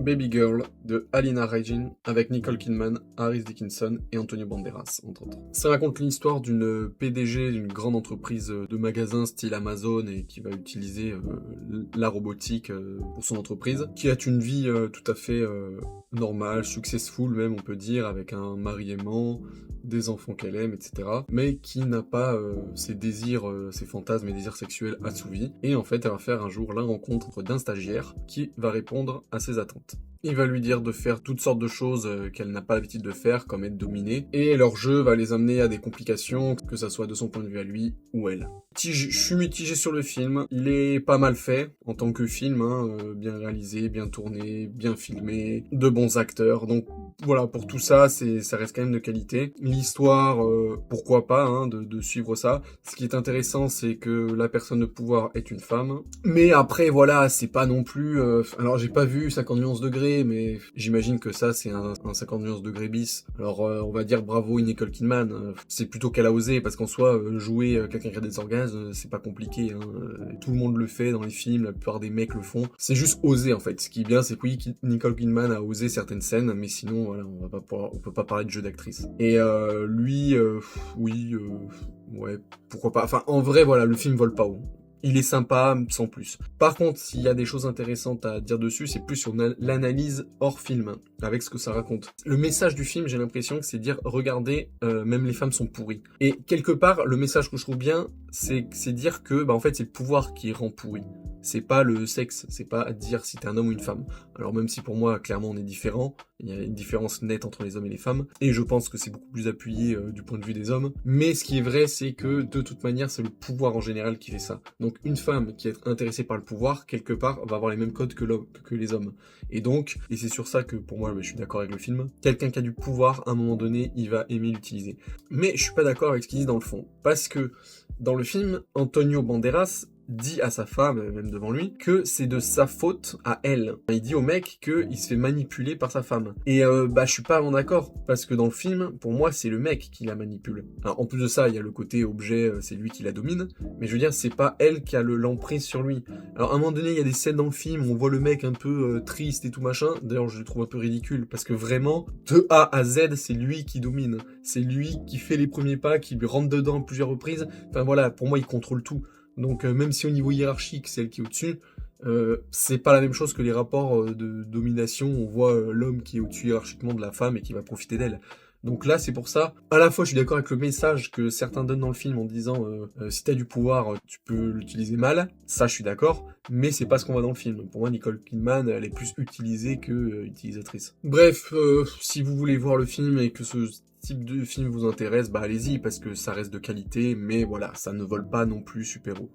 Baby Girl de Alina Regin avec Nicole Kidman, Harris Dickinson et Antonio Banderas, entre autres. Ça raconte l'histoire d'une PDG d'une grande entreprise de magasins style Amazon et qui va utiliser la robotique pour son entreprise, qui a une vie tout à fait normale, successful même on peut dire, avec un mari aimant, des enfants qu'elle aime, etc. Mais qui n'a pas ses désirs, ses fantasmes et désirs sexuels assouvis. Et en fait, elle va faire un jour la rencontre d'un stagiaire qui va répondre à ses attentes. Il va lui dire de faire toutes sortes de choses qu'elle n'a pas l'habitude de faire, comme être dominée, et leur jeu va les amener à des complications, que ça soit de son point de vue à lui ou elle. Je suis mitigé sur le film, il est pas mal fait en tant que film, bien réalisé, bien tourné, bien filmé, de bons acteurs, donc voilà, pour tout ça, ça reste quand même de qualité. L'histoire, pourquoi pas, de suivre ça. Ce qui est intéressant, c'est que la personne de pouvoir est une femme, mais après, voilà, c'est pas non plus... alors, j'ai pas vu 50 nuances degrés, mais j'imagine que ça, c'est un 50 nuances degrés bis. Alors, on va dire bravo Nicole Kidman, c'est plutôt qu'elle a osé, parce qu'en soi, jouer quelqu'un qui a des orgasmes, c'est pas compliqué, tout le monde le fait dans les films, la plupart des mecs le font. C'est juste oser, en fait. Ce qui est bien, c'est que oui, Nicole Kidman a osé certaines scènes, mais sinon, voilà, on peut pas parler de jeu d'actrice. Et lui, ouais, pourquoi pas. Enfin, en vrai, voilà, le film vole pas haut. Il est sympa, sans plus. Par contre, s'il y a des choses intéressantes à dire dessus, c'est plus sur l'analyse hors film, avec ce que ça raconte. Le message du film, j'ai l'impression que c'est dire, regardez, même les femmes sont pourries. Et quelque part, le message que je trouve bien, c'est dire que, en fait, c'est le pouvoir qui rend pourri. C'est pas le sexe, c'est pas dire si t'es un homme ou une femme. Alors même si pour moi, clairement, on est différents, il y a une différence nette entre les hommes et les femmes, et je pense que c'est beaucoup plus appuyé du point de vue des hommes, mais ce qui est vrai, c'est que de toute manière, c'est le pouvoir en général qui fait ça. Donc une femme qui est intéressée par le pouvoir, quelque part, va avoir les mêmes codes que les hommes. Et donc, et c'est sur ça que pour moi, je suis d'accord avec le film, quelqu'un qui a du pouvoir, à un moment donné, il va aimer l'utiliser. Mais je suis pas d'accord avec ce qu'il dit dans le fond, parce que dans le film, Antonio Banderas dit à sa femme, même devant lui, que c'est de sa faute à elle. Il dit au mec qu'il se fait manipuler par sa femme. Et je suis pas vraiment d'accord, parce que dans le film, pour moi, c'est le mec qui la manipule. Alors, en plus de ça, il y a le côté objet, c'est lui qui la domine, mais je veux dire, c'est pas elle qui a l'emprise sur lui. Alors, à un moment donné, il y a des scènes dans le film où on voit le mec un peu triste et tout machin. D'ailleurs, je le trouve un peu ridicule, parce que vraiment, de A à Z, c'est lui qui domine. C'est lui qui fait les premiers pas, qui lui rentre dedans à plusieurs reprises. Enfin voilà, pour moi, il contrôle tout. Donc même si au niveau hiérarchique, c'est elle qui est au-dessus, c'est pas la même chose que les rapports de domination, on voit l'homme qui est au-dessus hiérarchiquement de la femme et qui va profiter d'elle. Donc là, c'est pour ça, à la fois je suis d'accord avec le message que certains donnent dans le film en disant si t'as du pouvoir, tu peux l'utiliser mal, ça je suis d'accord, mais c'est pas ce qu'on voit dans le film. Pour moi, Nicole Kidman, elle est plus utilisée que utilisatrice. Bref, si vous voulez voir le film et que ce type de film vous intéresse, allez-y, parce que ça reste de qualité, mais voilà, ça ne vole pas non plus super haut.